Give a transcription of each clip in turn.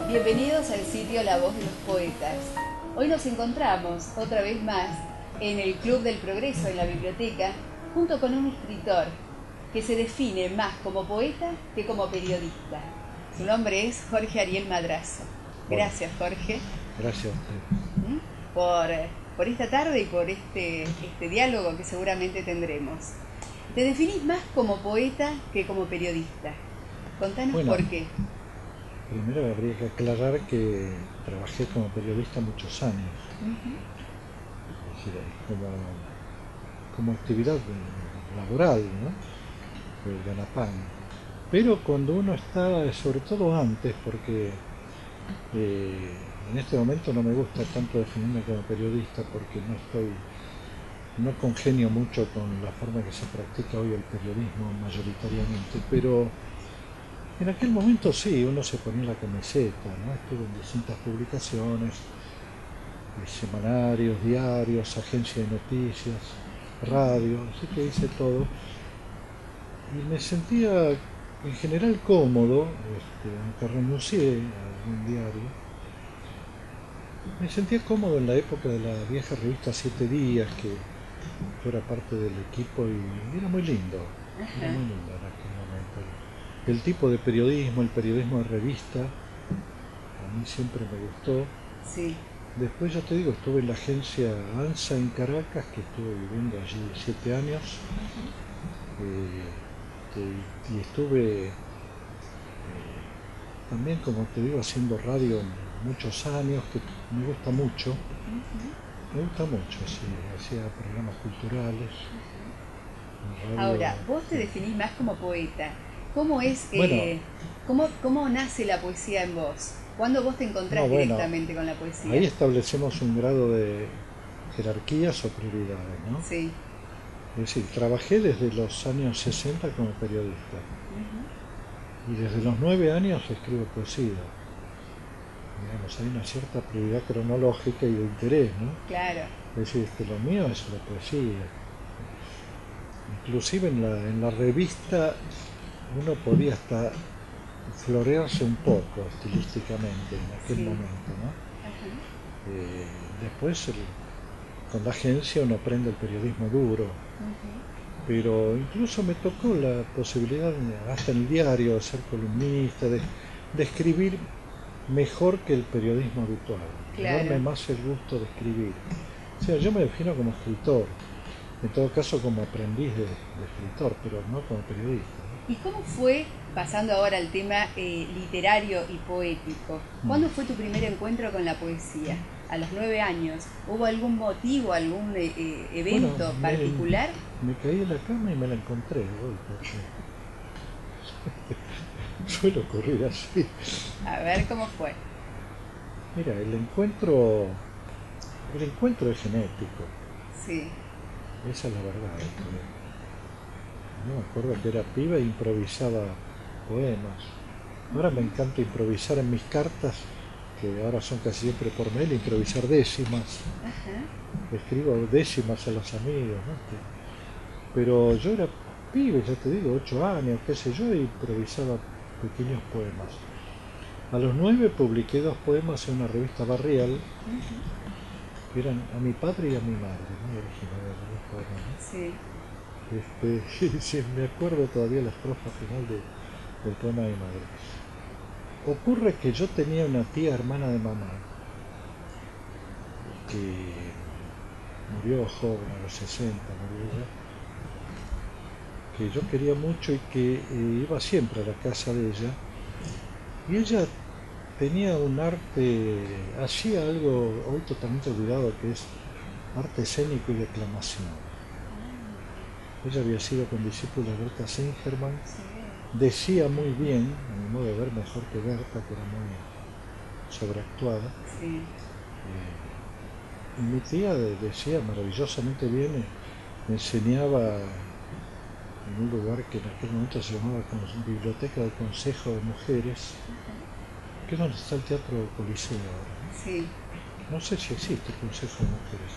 Bienvenidos al sitio La Voz de los Poetas. Hoy nos encontramos otra vez más en el Club del Progreso en la biblioteca junto con un escritor que se define más como poeta que como periodista. Su nombre es Jorge Ariel Madrazo. Gracias, Jorge. Gracias a usted. Por esta tarde y por este diálogo que seguramente tendremos. Te definís más como poeta que como periodista. Contanos por qué. Primero habría que aclarar que trabajé como periodista muchos años, es decir, como actividad laboral, ¿no? El ganapán. Pero cuando uno está, sobre todo antes, porque en este momento no me gusta tanto definirme como periodista porque no congenio mucho con la forma que se practica hoy el periodismo mayoritariamente, pero en aquel momento sí, uno se ponía la camiseta, ¿no? Estuve en distintas publicaciones, semanarios, diarios, agencias de noticias, radio, así que hice todo. Y me sentía en general cómodo, aunque renuncié a algún diario, me sentía cómodo en la época de la vieja revista 7 Días, que yo era parte del equipo y era muy lindo, en aquel momento. El tipo de periodismo, el periodismo de revista, a mí siempre me gustó. Sí. Después, ya te digo, estuve en la agencia ANSA en Caracas, que estuve viviendo allí 7 años. Y estuve también, como te digo, haciendo radio muchos años, que me gusta mucho. Me gusta mucho, sí, hacía programas culturales. Ahora, vos te definís más como poeta. ¿Cómo es, cómo nace la poesía en vos? ¿Cuándo vos te encontrás directamente con la poesía? Ahí establecemos un grado de jerarquías o prioridades, ¿no? Sí. Es decir, trabajé desde los años 60 como periodista. Y desde los 9 años escribo poesía. Digamos, hay una cierta prioridad cronológica y de interés, ¿no? Claro. Es decir, lo mío es la poesía. Inclusive en la revista uno podía hasta florearse un poco estilísticamente en aquel momento, ¿no? Después con la agencia uno aprende el periodismo duro, pero incluso me tocó la posibilidad, hasta en el diario, de ser columnista, de escribir mejor que el periodismo habitual, darme más el gusto de escribir. O sea, yo me defino como escritor, en todo caso como aprendiz de escritor, pero no como periodista. ¿Y cómo fue, pasando ahora al tema literario y poético, cuándo fue tu primer encuentro con la poesía? ¿A los 9 años? ¿Hubo algún motivo, algún evento particular? Me caí en la cama y me la encontré. Suele ocurrir así. A ver, ¿cómo fue? Mira, el encuentro es genético. Sí. Esa es la verdad. Yo me acuerdo que era piba e improvisaba poemas. Ahora me encanta improvisar en mis cartas, que ahora son casi siempre por mail, improvisar décimas. Escribo décimas a los amigos, ¿no? Pero yo era pibe, ya te digo, 8 años, qué sé yo, e improvisaba pequeños poemas. A los 9 publiqué 2 poemas en una revista barrial, que eran a mi padre y a mi madre, muy originales los poemas, ¿no? Sí. Sí, me acuerdo todavía la estrofa final del poema de mi madre. Ocurre que yo tenía una tía hermana de mamá que murió joven, a los 60, murió ella, que yo quería mucho y que iba siempre a la casa de ella, y ella tenía un arte, hacía algo hoy totalmente olvidado, que es arte escénico y declamación. Ella había sido condiscípula de Berta Singerman. Sí. Decía muy bien, a mi modo de ver, mejor que Berta, que era muy sobreactuada. Sí. Y mi tía decía maravillosamente bien, me enseñaba en un lugar que en aquel momento se llamaba Biblioteca del Consejo de Mujeres, que es donde está el Teatro Coliseo ahora, ¿no? Sí. No sé si existe el Consejo de Mujeres.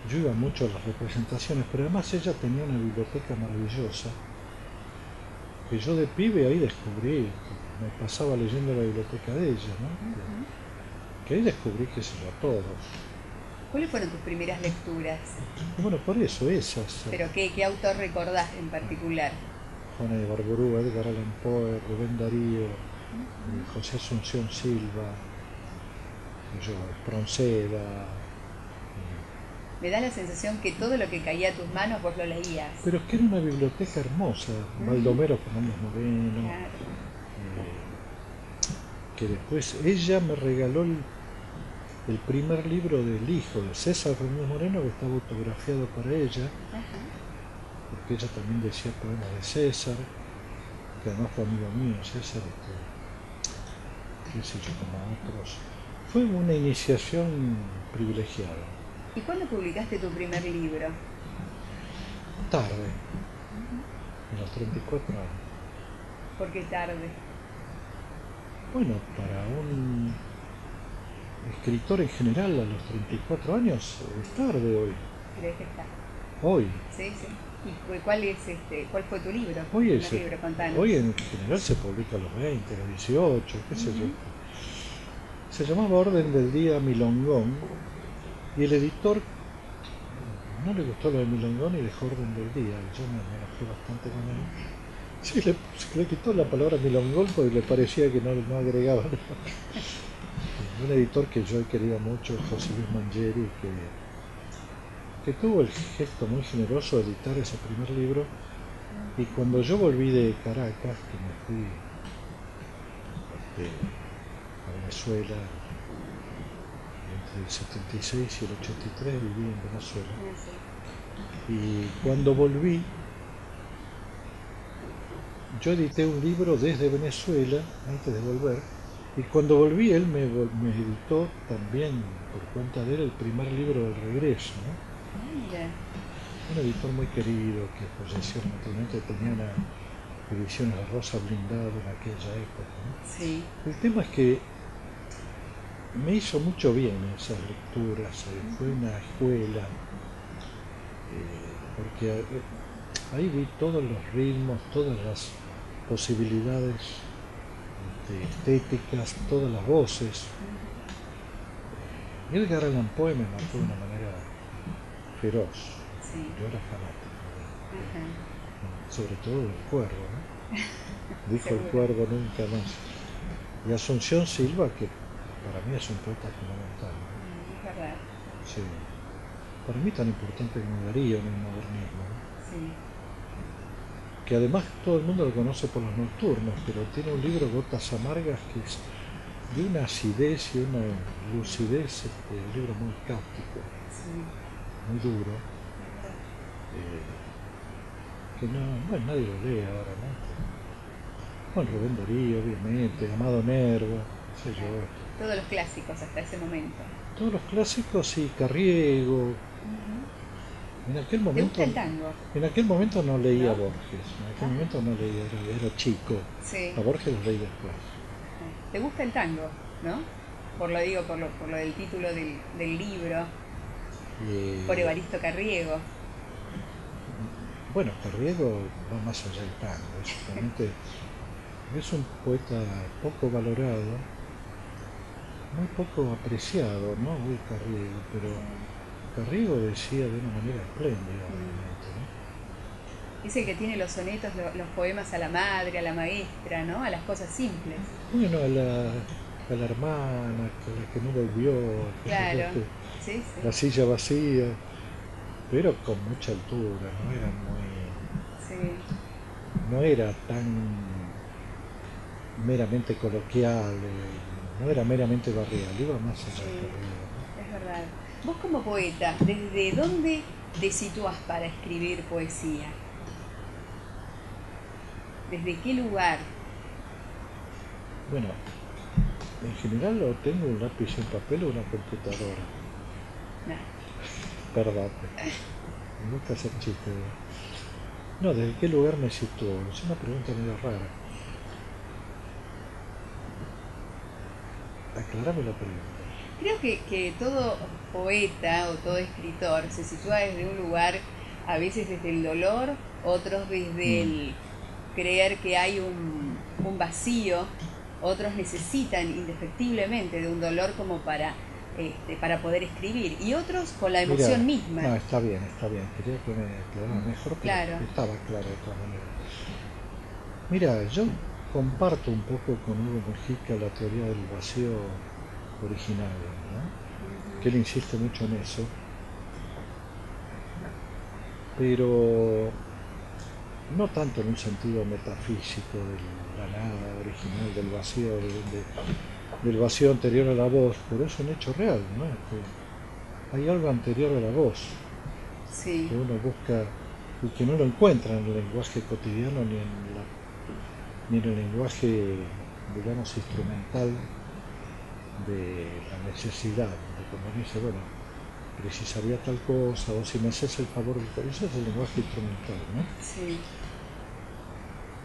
Yo iba mucho a las representaciones, pero además ella tenía una biblioteca maravillosa, que yo de pibe ahí descubrí, me pasaba leyendo la biblioteca de ella, ¿no? Que ahí descubrí, qué sé yo, a todos. ¿Cuáles fueron tus primeras lecturas? Y bueno, por eso esas. ¿Pero qué autor recordás en particular? Juana de Barború, Edgar Allan Poe, Rubén Darío, José Asunción Silva, yo, Espronceda. Me da la sensación que todo lo que caía a tus manos vos lo leías. Pero es que era una biblioteca hermosa. Baldomero Fernández Moreno. Claro. Que después ella me regaló el primer libro del hijo de César Fernández Moreno, que estaba autografiado para ella. Ajá. Porque ella también decía poemas de César, que además fue amigo mío, César, qué sé yo, como otros. Fue una iniciación privilegiada. ¿Y cuándo publicaste tu primer libro? Tarde, a los 34 años. ¿Por qué tarde? Bueno, para un escritor en general a los 34 años es tarde hoy. ¿Crees que está? Hoy. Sí, sí. ¿Y cuál fue tu libro? Hoy, Libro, contanos. hoy en general se publica a los 20, a los 18, qué sé yo. Se llamaba Orden del Día Milongón y el editor no le gustó lo de Milongón y dejó Orden del Día. Yo me enojé bastante con él. Sí, le quitó la palabra Milongón porque le parecía que no agregaba nada. Un editor que yo he querido mucho, José Luis Mangieri, que tuvo el gesto muy generoso de editar ese primer libro. Y cuando yo volví de Caracas, que me fui a Venezuela, entre el 76 y el 83 viví en Venezuela. Y cuando volví, yo edité un libro desde Venezuela, antes de volver, y cuando volví él me editó también, por cuenta de él, el primer libro del regreso, ¿no? Mira. Un editor muy querido que falleció, naturalmente tenía una ediciones de Rosa Blindado en aquella época, ¿no? Sí. El tema es que me hizo mucho bien esas lecturas, fue una escuela, porque ahí vi todos los ritmos, todas las posibilidades estéticas, todas las voces. Edgar Allan Poe me marcó de una manera feroz. Sí. Yo era fanático, Ajá. sobre todo del Cuervo, ¿no? Dijo el Seguro. Cuervo nunca más. Y Asunción Silva, que para mí es un poeta fundamental, ¿no? Es verdad. Sí. Para mí tan importante como Darío en el modernismo, ¿no? Sí. Que además todo el mundo lo conoce por los nocturnos, pero tiene un libro, Gotas Amargas, que es de una acidez y una lucidez, un libro muy cáustico, Sí. muy duro, que no, bueno, nadie lo lee ahora, ¿no? Bueno, Rubén Darío, obviamente, Amado Nervo, qué sé yo. Todos los clásicos hasta ese momento. Todos los clásicos y Carriego. En aquel ¿Te momento, gusta el tango? en aquel momento no leía ¿No? a Borges, en aquel momento no leía, era chico. Sí. A Borges los leí después. ¿Te gusta el tango? ¿No? Por lo del título del libro, por Evaristo Carriego. Bueno, Carriego va más allá del tango, realmente es un poeta poco valorado, muy poco apreciado, ¿no? Muy Carriego, pero Carriego decía de una manera espléndida, realmente, ¿no? Es el que tiene los sonetos, los poemas a la madre, a la maestra, ¿no? A las cosas simples. Bueno, a la hermana, a la que no volvió, Claro. Sí, sí. la silla vacía, pero con mucha altura, no era Sí. no era tan meramente coloquial, no era meramente barrial, iba más allá de Carriego, ¿no? Es verdad. Vos como poeta, ¿desde dónde te sitúas para escribir poesía? ¿Desde qué lugar? Bueno, en general lo tengo un lápiz y un papel o una computadora. No. Perdón, me gusta hacer chistes. No, ¿desde qué lugar me sitúo? Es una pregunta medio rara. Aclarame la pregunta. Creo que todo poeta o todo escritor se sitúa desde un lugar, a veces desde el dolor, otros desde el creer que hay un vacío, otros necesitan indefectiblemente de un dolor como para poder escribir, y otros con la emoción misma. No, está bien. Quería que me aclarara mejor, pero claro. Estaba claro de todas maneras. Mira, yo comparto un poco con Hugo Mujica la teoría del vacío originario, ¿no? Que él insiste mucho en eso, pero no tanto en un sentido metafísico de la nada original, del vacío, del vacío anterior a la voz, pero es un hecho real, ¿no? Hay algo anterior a la voz, sí, que uno busca y que no lo encuentra en el lenguaje cotidiano ni en el lenguaje, digamos, instrumental de la necesidad, de cuando dice, bueno, precisaría tal cosa, o si me haces el favor de tal, eso es el lenguaje instrumental, ¿no? sí.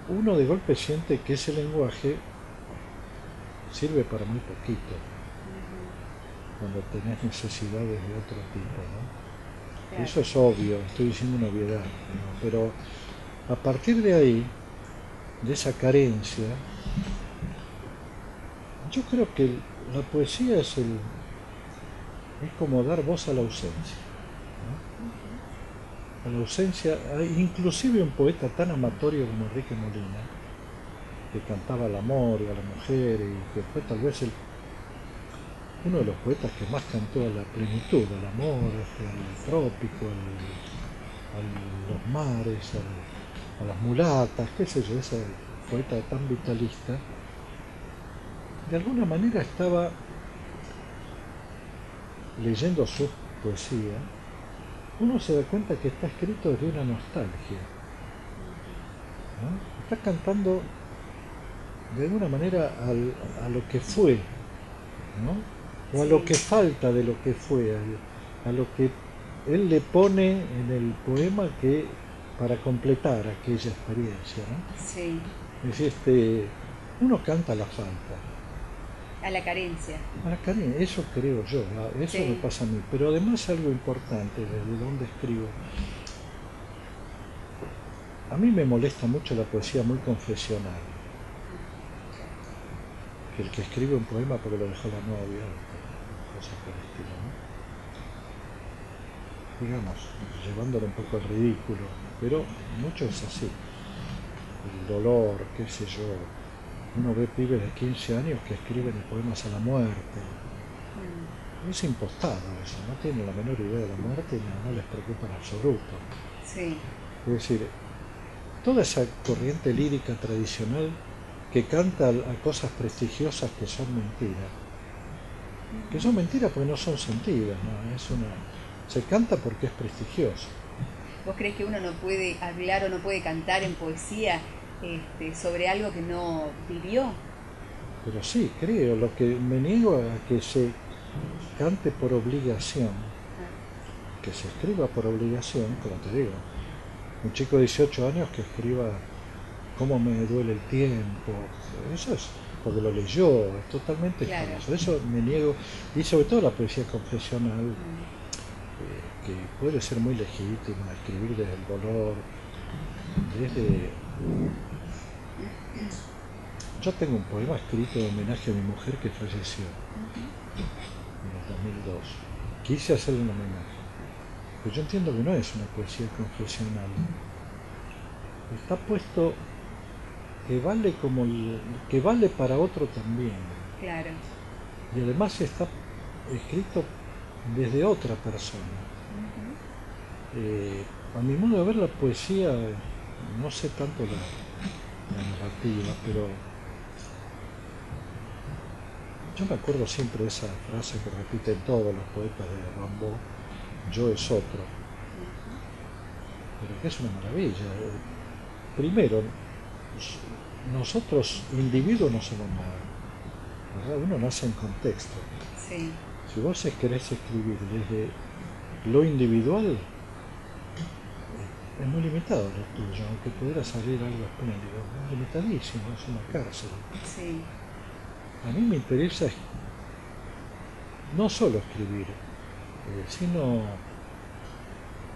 Uno de golpe siente que ese lenguaje sirve para muy poquito, cuando tenés necesidades de otro tipo, ¿no? Claro. Eso es obvio, estoy diciendo una obviedad, ¿no? Pero a partir de ahí, de esa carencia, yo creo que la poesía es como dar voz a la ausencia, ¿no? A la ausencia, inclusive un poeta tan amatorio como Enrique Molina, que cantaba al amor y a la mujer, y que fue tal vez uno de los poetas que más cantó a la plenitud, al amor, al trópico, a los mares, a las mulatas, qué sé yo, ese poeta tan vitalista, de alguna manera estaba leyendo su poesía, uno se da cuenta que está escrito desde una nostalgia, ¿no? Está cantando de alguna manera a lo que fue, ¿no? O a lo que falta de lo que fue, a lo que él le pone en el poema para completar aquella experiencia, ¿no? Sí. Es decir, uno canta la falta. A la carencia. A la carencia, eso creo yo, eso me pasa a mí. Pero además algo importante, desde donde escribo. A mí me molesta mucho la poesía muy confesional. Que el que escribe un poema porque lo dejó la novia, cosas por el estilo, ¿no? Digamos, llevándolo un poco al ridículo, pero mucho es así. El dolor, qué sé yo. Uno ve pibes de 15 años que escriben poemas a la muerte. Es impostado eso, no tienen la menor idea de la muerte y no les preocupa en absoluto. Sí. Es decir, toda esa corriente lírica tradicional que canta a cosas prestigiosas que son mentiras. Que son mentiras porque no son sentidas, ¿no? Se canta porque es prestigioso. ¿Vos crees que uno no puede hablar o no puede cantar en poesía sobre algo que no vivió? Pero sí, creo, lo que me niego a que se cante por obligación, que se escriba por obligación, como te digo, un chico de 18 años que escriba cómo me duele el tiempo, eso es porque lo leyó, es totalmente falso, eso me niego, y sobre todo la poesía confesional, que puede ser muy legítima, escribir desde el dolor, Yo tengo un poema escrito en homenaje a mi mujer que falleció en el 2002. Quise hacerle un homenaje, pero yo entiendo que no es una poesía confesional. Está puesto que vale para otro también. Claro. Y además está escrito desde otra persona. A mi modo de ver, la poesía, no sé tanto la narrativa, pero Yo me acuerdo siempre de esa frase que repiten todos los poetas de Rimbaud, yo es otro, pero que es una maravilla. Primero, nosotros individuos no somos nada, ¿verdad? Uno nace en contexto. Sí. Si vos querés escribir desde lo individual, es muy limitado lo tuyo, aunque pudiera salir algo espléndido, es limitadísimo, es una cárcel. Sí. A mí me interesa no solo escribir, sino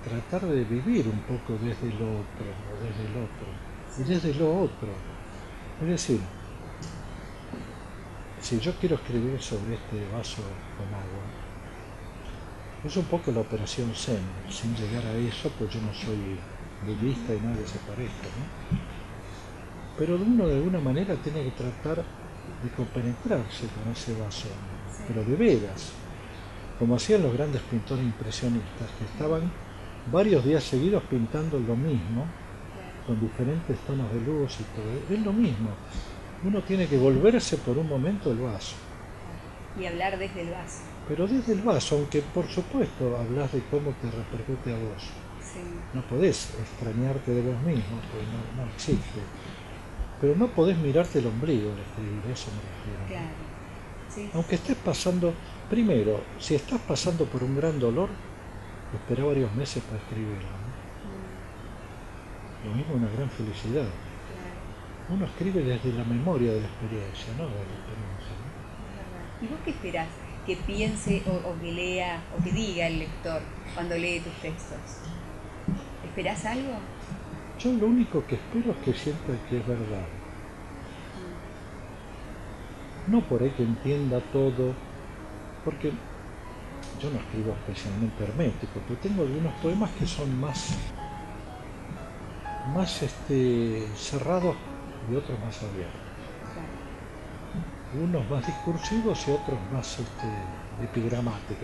tratar de vivir un poco desde lo otro, o desde el otro, y desde lo otro. Es decir, si yo quiero escribir sobre este vaso con agua, es un poco la operación Zen, sin llegar a eso, pues yo no soy budista y nadie se parezca, ¿no? Pero uno de alguna manera tiene que tratar de compenetrarse con ese vaso, Sí. pero de veras, como hacían los grandes pintores impresionistas, que estaban varios días seguidos pintando lo mismo, con diferentes tonos de luz y todo, es lo mismo. Uno tiene que volverse por un momento el vaso. Y hablar desde el vaso. Pero desde el vaso, aunque por supuesto hablas de cómo te repercute a vos, Sí. no podés extrañarte de vos mismo, pues no existe. Pero no podés mirarte el ombligo al escribir, eso me refiero. Claro. Sí. Aunque estés pasando, primero, si estás pasando por un gran dolor, espera varios meses para escribirlo, ¿no? Lo mismo una gran felicidad. Claro. Uno escribe desde la memoria de la experiencia, no de la experiencia, ¿no? ¿Y vos qué esperás que piense o que lea o que diga el lector cuando lee tus textos? ¿Esperás algo? Yo lo único que espero es que sienta que es verdad. No por ahí que entienda todo, porque yo no escribo especialmente hermético, pero tengo algunos poemas que son más cerrados y otros más abiertos. Claro. Unos más discursivos y otros más epigramáticos.